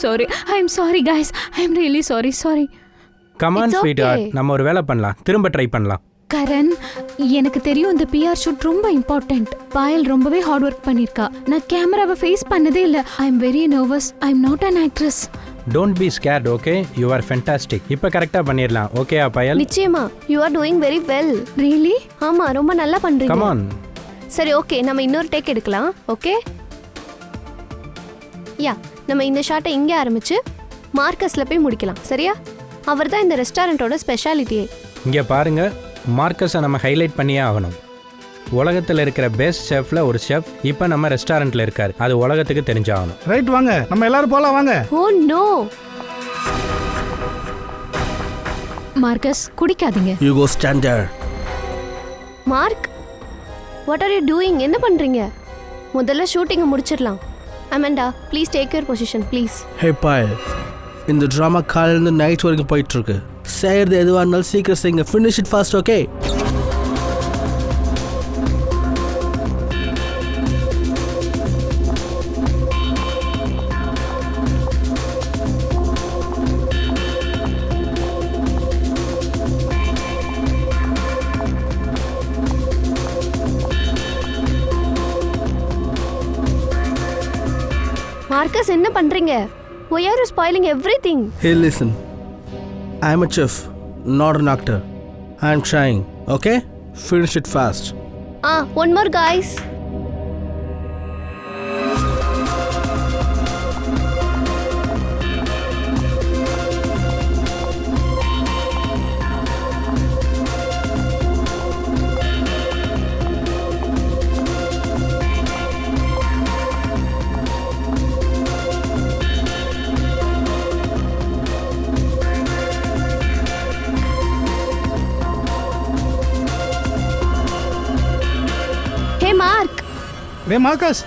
sorry. I'm sorry, guys. I'm really sorry. Come on sweetheart, நம்ம ஒரு வேலை பண்ணலாம், திரும்ப ட்ரை பண்ணலாம். கரண், எனக்கு தெரியும் இந்த பிஆர் ஷூட் ரொம்ப இம்பார்ட்டன்ட். பாயல் ரொம்பவே ஹார்ட் ஒர்க் பண்ணிருக்கா. நான் கேமராவை ஃபேஸ் பண்ணதே இல்ல. I am very nervous. I am not an actress. Don't be scared, okay? You are fantastic. இப்போ கரெக்டாக பண்ணிடலாம், ஓகேயா பாயல்? நிச்சயமா, you are doing very well. Really? ஆமா, ரொம்ப நல்லா பண்றீங்க. கமான். சரி, ஓகே, நம்ம இன்னொரு டேக் எடுக்கலாம். ஓகே, யா, நம்ம இந்த ஷாட்டை இங்கே ஆரம்பிச்சு மார்க்கஸ்ல போய் முடிக்கலாம். சரியா? அவர் தான் இந்த ரெஸ்டாரண்ட்டோட ஸ்பெஷாலிட்டியே. இங்கே பாருங்க, மார்க்கஸை நம்ம ஹைலைட் பண்ணியே ஆகணும். உலகத்தில் இருக்கிற பெஸ்ட் ஷெஃப்ல ஒரு ஷெஃப் இப்போ நம்ம ரெஸ்டாரண்ட்ல இருக்காரு. அது உலகத்துக்கு தெரிஞ்சாகணும். ரைட், வாங்க நம்ம எல்லாரும் போலாம், வாங்க. ஓ நோ மார்க்கஸ், குடிக்காதீங்க. You go standard. Mark, what are you doing? என்ன பண்றீங்க? முதல்ல ஷூட்டிங்கை முடிச்சிடலாம். Amanda, please take your position please. Hey Payal, இந்த ட்ராமா காலையிலேருந்து நைட் வரைக்கும் போயிட்டு இருக்கு. செய்யறது எதுவாக இருந்தாலும் சீக்கிரம் செய்யுங்க. Finish it fast, okay? Marcus, என்ன பண்றீங்க? Why are you spoiling everything? Hey, listen. I'm a chef, not an actor. I'm trying, okay? Finish it fast. One more, guys. Hey, Mark. Day Marcus,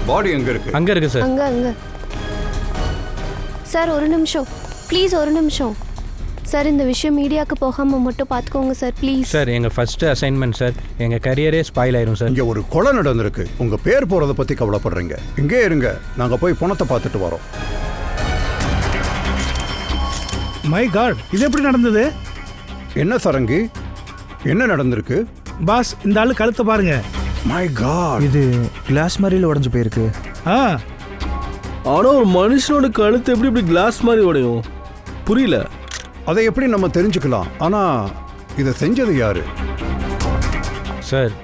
பாடி எங்க இருக்கு? அங்கே இருக்கு sir. அங்க sir, ஒரு நிமிஷம் please, ஒரு நிமிஷம் சார். இந்த விஷயம் மீடியாவுக்கு போகாம மட்டும் பார்த்துக்கோங்க சார், ப்ளீஸ். சார், எங்கள் ஃபர்ஸ்ட் அசைன்மெண்ட் சார். எங்கள் கரியரே ஸ்பாயில் ஆயிரும் சார். இங்க ஒரு கொலை நடந்திருக்கு. உங்க பேர் போறதை பத்தி கவலைப்படுறீங்க. இங்கே இருங்க, நாங்க போய் பணத்தை பார்த்துட்டு வரோம். மை காட், இது எப்படி நடந்தது? என்ன சரங்கி, என்ன நடந்திருக்கு? பாஸ், இந்த ஆளு கழுத்தை பாருங்க. மை காட், இது கிளாஸ் மாதிரில உடைஞ்சு போயிருக்கு. ஆனா ஒரு மனுஷனோட கழுத்து எப்படி இப்படி கிளாஸ் மாதிரி உடையும்? புரியல. அதை எப்படி நம்ம தெரிஞ்சுக்கலாம்? ஆனா இதை செஞ்சது யாரு? சார்,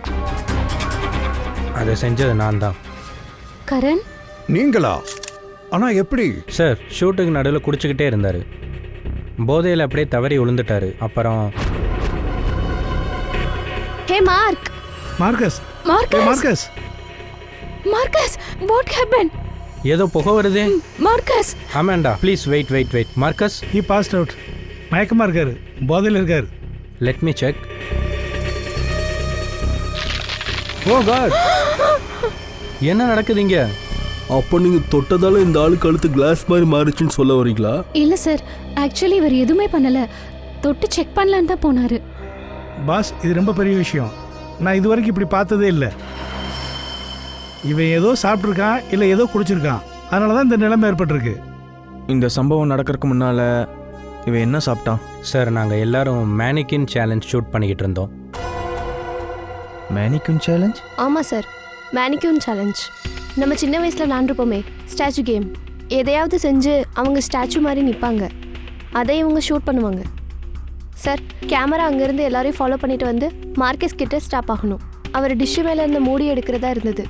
அதை செஞ்சது நான் தான். கரண், நீங்களா? ஆனா எப்படி? சார், ஷூட்டுக்கு நடுவில் குடிச்சுக்கிட்டே இருந்தார். போதையில் அப்படியே தவறி விழுந்துட்டாரு. அப்புறம் hey Mark. Marcus, Marcus, Marcus, what happened? ஏதோ புகை வருது. Marcus, Amanda, please wait. Marcus, he passed out. மயக்கமா இருக்காரு, போதையில் இருக்காரு. Let me check. Oh God, என்ன நடக்குதுங்க? அப்போ நீங்க தொட்டதால இந்த ஆளு கழுத்து கிளாஸ் மாதிரி மாறிச்சுன்னு சொல்ல வரீங்களா? இல்ல சார், ஆக்சுவலி இவர் எதுவுமே பண்ணல. தொட்டு செக் பண்ணலான்னு தான் போனாரு. பாஸ், இது ரொம்ப பெரிய விஷயம். நான் இது வரைக்கும் இப்படி பார்த்ததே இல்லை. இவன் ஏதோ சாப்பிட்ருக்கான், இல்லை ஏதோ குடிச்சிருக்கான். அதனால தான் இந்த நிலைமை ஏற்பட்டிருக்கு. இந்த சம்பவம் நடக்கிறதுக்கு முன்னால இவன் என்ன சாப்பிட்டான்? சார், நாங்கள் எல்லாரும் மேனிக்கின் சேலஞ்ச் ஷூட் பண்ணிக்கிட்டு இருந்தோம். Mannequin challenge? ஆமாம் சார், மேனிக்யூன் சேலஞ்ச். நம்ம சின்ன வயசில் விளாண்டுருப்போமே, ஸ்டாச்சு கேம். எதையாவது செஞ்சு அவங்க ஸ்டாச்சு மாதிரி நிற்பாங்க, அதை இவங்க ஷூட் பண்ணுவாங்க. சார், கேமரா அங்கேருந்து எல்லாரையும் ஃபாலோ பண்ணிட்டு வந்து மார்க்கஸ் கிட்ட ஸ்டாப் ஆகணும். அவர் டிஷ்ஷு மேலே இருந்த மூடி எடுக்கிறதா இருந்தது.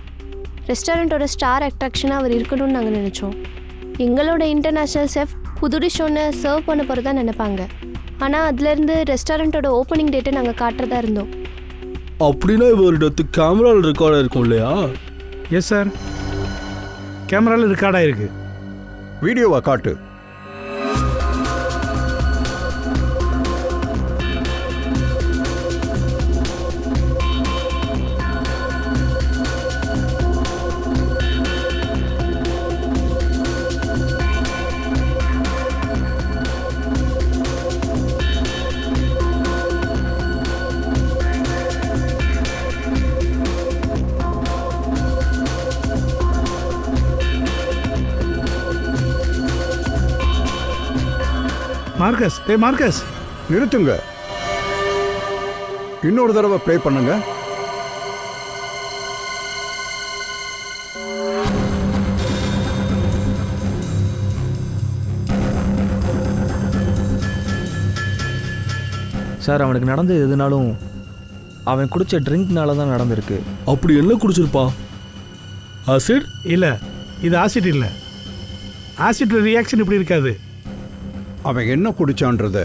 ரெஸ்டாரண்ட்டோட ஸ்டார் அட்ராக்ஷனாக அவர் இருக்கணும்னு நாங்கள் நினச்சோம். எங்களோட இன்டர்நேஷ்னல் செஃப் புது டிஷ் ஒன்று சர்வ் பண்ண போகிறதா நினைப்பாங்க. ஆனால் அதுலேருந்து ரெஸ்டாரண்ட்டோட ஓப்பனிங் டேட்டை நாங்கள் காட்டுறதா இருந்தோம். அப்படின்னா இவரோட கேமராவில் ரெக்கார்டாக இருக்கும் இல்லையா? எஸ் சார், கேமராவில் ரெக்கார்ட் ஆயிருக்கு. வீடியோவை காட்டு. Marcus, Marcus. நிறுத்துங்க. இன்னொரு தடவை ப்ளே பண்ணுங்க. சார் அவனுக்கு நடந்தது எதுனாலும் அவன் குடிச்ச ட்ரிங்க்னால தான் நடந்திருக்கு. அப்படி என்ன குடிச்சிருப்பான்? ஆசிட்? இல்லை, இது ஆசிட் இல்லை. ஆசிட் ரியாக்ஷன் இப்படி இருக்காது. அவன் என்ன குடிச்சான்றத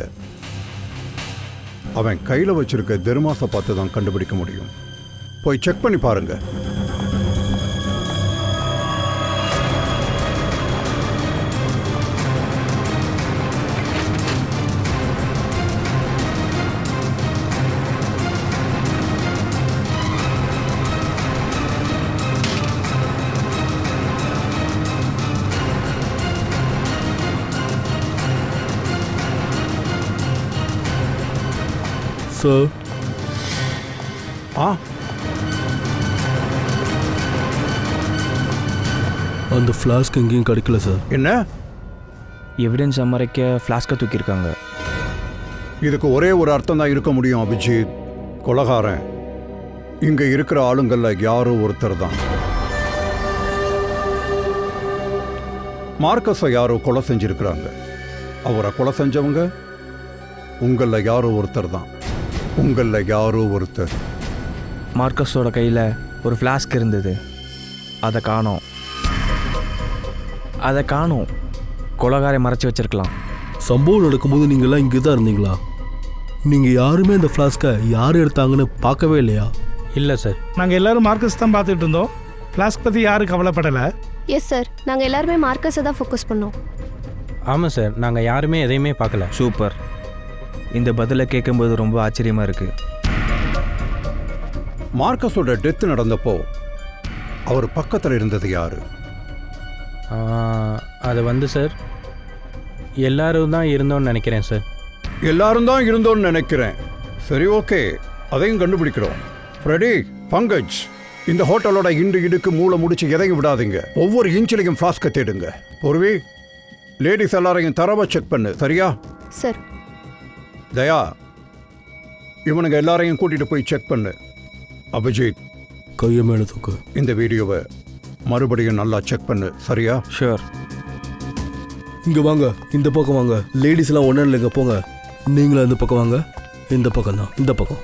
அவன் கையில் வச்சிருக்க தெர்மாஸை பார்த்து தான் கண்டுபிடிக்க முடியும். போய் செக் பண்ணி பாருங்க. சார், ஆ, அந்த ஃப்ளாஸ்க் எங்கேயும் கிடைக்கல சார். என்ன? எவிடன்ஸ் மறைக்க ஃப்ளாஸ்கை தூக்கியிருக்காங்க. இதுக்கு ஒரே ஒரு அர்த்தம் தான் இருக்க முடியும் அபிஜித். கொலகாரன் இங்க இருக்கிற ஆளுங்கள்ல யாரோ ஒருத்தர் தான். மார்க்கஸை யாரோ கொலை செஞ்சிருக்கிறாங்க. அவரை கொலை செஞ்சவங்க உங்கள யாரோ ஒருத்தர் தான். உங்கள யாரோ ஒருத்தர். மார்க்கஸோட கையில் ஒரு ஃப்ளாஸ்க் இருந்தது. அதை காணோம். கொலகாரை மறைச்சி வச்சிருக்கலாம். சம்பவம் நடக்கும்போது நீங்கள்லாம் இங்கே தான் இருந்தீங்களா? நீங்கள் யாருமே அந்த ஃப்ளாஸ்கை யார் எடுத்தாங்கன்னு பார்க்கவே இல்லையா? இல்லை சார். நாங்கள் எல்லாரும் மார்க்கஸ் தான் பார்த்துட்டு இருந்தோம். ஃப்ளாஸ்க் பற்றி யாரும் கவலைப்படலை. எஸ் சார், நாங்கள் எல்லாருமே மார்க்கஸை தான் ஃபோக்கஸ் பண்ணோம். ஆமாம் சார், நாங்கள் யாருமே எதையுமே பார்க்கல. சூப்பர். இந்த பதிலை கேட்கும்போது ரொம்ப ஆச்சரியமாக இருக்குது. மார்க்கஸோட டெத் நடந்தப்போ அவர் பக்கத்தில் இருந்தது யாரு? அது வந்து சார், எல்லாரும் தான் இருந்தோன்னு நினைக்கிறேன் சார். எல்லாரும் தான் இருந்தோன்னு நினைக்கிறேன். சரி, ஓகே, அதையும் கண்டுபிடிக்கிறோம். ஃப்ரெடி, பங்கஜ், இந்த ஹோட்டலோட இண்டு இடுக்கு மூளை முடிச்சு எதையும் விடாதீங்க. ஒவ்வொரு இன்ச்சிலையும் ஃப்ளாஸ்கை தேடுங்க. பொறுவி, லேடிஸ் எல்லாரையும் தரவை செக் பண்ணு. சரியா சார்? தயா, இவனுங்க எல்லாரையும் கூட்டிட்டு போய் செக் பண்ணு. அபிஜித், கையை மேலே தூக்கு. இந்த வீடியோவை மறுபடியும் நல்லா செக் பண்ணு. சரியா? ஷூர். இங்கே வாங்க, இந்த பக்கம் வாங்க. லேடிஸ்லாம் ஒன்றும் இல்லைங்க, போங்க. நீங்களும் இந்த பக்கம் வாங்க. இந்த பக்கம் தான், இந்த பக்கம்.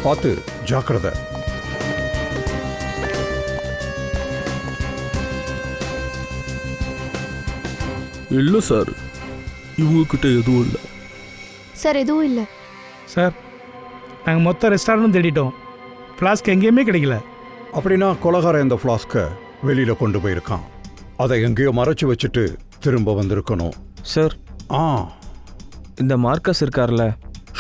பார்த்து ஜாக்கிரதை. இல்லை சார், இவங்கக்கிட்ட எதுவும் இல்லை. சார், எதுவும் இல்லை சார். நாங்கள் மொத்த ரெஸ்டாரண்ட்டும் தேடிட்டோம். ஃப்ளாஸ்க் எங்கேயுமே கிடைக்கல. அப்படின்னா கொலகாரன் இந்த ஃப்ளாஸ்கை வெளியில கொண்டு போயிருக்கான். அதை எங்கேயோ மறைச்சு வச்சுட்டு திரும்ப வந்திருக்கணும். சார், இந்த மார்க்கஸ் இருக்கார்ல,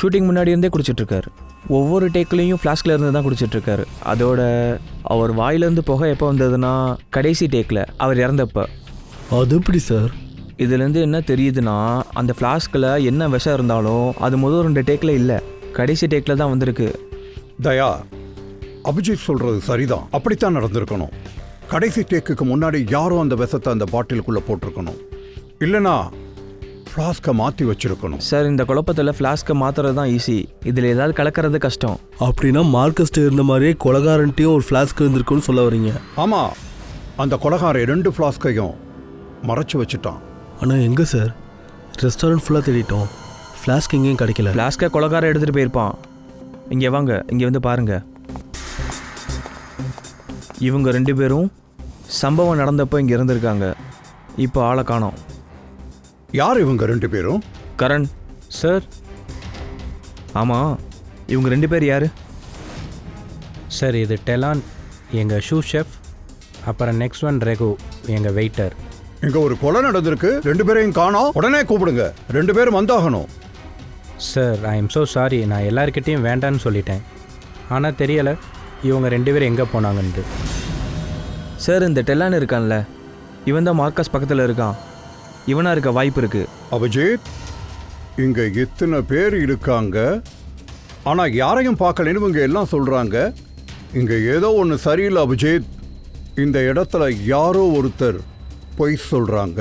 ஷூட்டிங் முன்னாடி இருந்தே குடிச்சிட்ருக்காரு. ஒவ்வொரு டேக்லேயும் ஃப்ளாஸ்கில் இருந்து தான் குடிச்சிட்ருக்காரு. அதோட அவர் வாயிலேருந்து புகை எப்போ வந்ததுன்னா கடைசி டேக்கில் அவர் இறந்தப்போ. அது எப்படி சார்? இதுலேருந்து என்ன தெரியுதுன்னா, அந்த ஃப்ளாஸ்கில் என்ன விஷம் இருந்தாலும் அது முதல் 2 டேக்கில் இல்லை, கடைசி டேக்கில் தான் வந்திருக்கு. தயா, அபிஜித் சொல்றது சரிதான். அப்படித்தான் நடந்திருக்கணும். கடைசி டேக்குக்கு முன்னாடி யாரும் அந்த விஷத்தை அந்த பாட்டிலுக்குள்ள போட்டிருக்கணும். இல்லைனா ஃப்ளாஸ்கை மாற்றி வச்சிருக்கணும். சார், இந்த குழப்பத்தில் ஃப்ளாஸ்கை மாற்றுறது தான் ஈஸி, இதில் ஏதாவது கலக்கிறது கஷ்டம். அப்படின்னா மார்க்கஸ்ட்டு இருந்த மாதிரியே கொலகாரன்ட்டையும் ஒரு ஃப்ளாஸ்க் இருந்திருக்குன்னு சொல்ல வரீங்க? ஆமாம், அந்த கொலகாரன் 2 ஃப்ளாஸ்கையும் மறைச்சு வச்சுட்டான். ஆனால் எங்கே சார்? ரெஸ்டாரண்ட் ஃபுல்லாக தேடிட்டோம், ஃப்ளாஸ்க் எங்கேயும் கிடைக்கல. ஃப்ளாஸ்கை கொலகாரம் எடுத்துகிட்டு போயிருப்பான். இங்கே வாங்க, இங்கே வந்து பாருங்கள். இவங்க 2 பேரும் சம்பவம் நடந்தப்போ இங்கே இருந்திருக்காங்க. இப்போ ஆளை காணோம். யார் இவங்க 2 பேரும்? கரண் சார். ஆமாம், இவங்க 2 பேர் யார்? சார், இது டெலான், எங்கள் ஷூ ஷெஃப். அப்புறம் நெக்ஸ்ட் ஒன் ரெகு, எங்கள் வெயிட்டர். இங்க ஒரு கொலை நடந்திருக்கு, 2 பேரையும் காணோம். உடனே கூப்பிடுங்க, 2 பேரும் வந்தாகணும். Sir, I am so sorry. நான் எல்லாருக்கிட்டேயும் வேண்டான்னு சொல்லிட்டேன். ஆனால் தெரியலை இவங்க 2 பேரும் எங்கே போனாங்கன்ட்டு. சார், இந்த டெலான் இருக்கான்ல, இவன் தான் மார்க்கஸ் பக்கத்தில் இருக்கான். இவனா இருக்க வாய்ப்பு இருக்கு. அபிஜித், இங்க எத்தனை பேர் இருக்காங்க, ஆனா யாரையும் பார்க்கலன்னு இவங்க எல்லாம் சொல்றாங்க. இங்க ஏதோ ஒன்று சரியில்லை அபிஜித். இந்த இடத்துல யாரோ ஒருத்தர் பொய் சொல்றாங்க.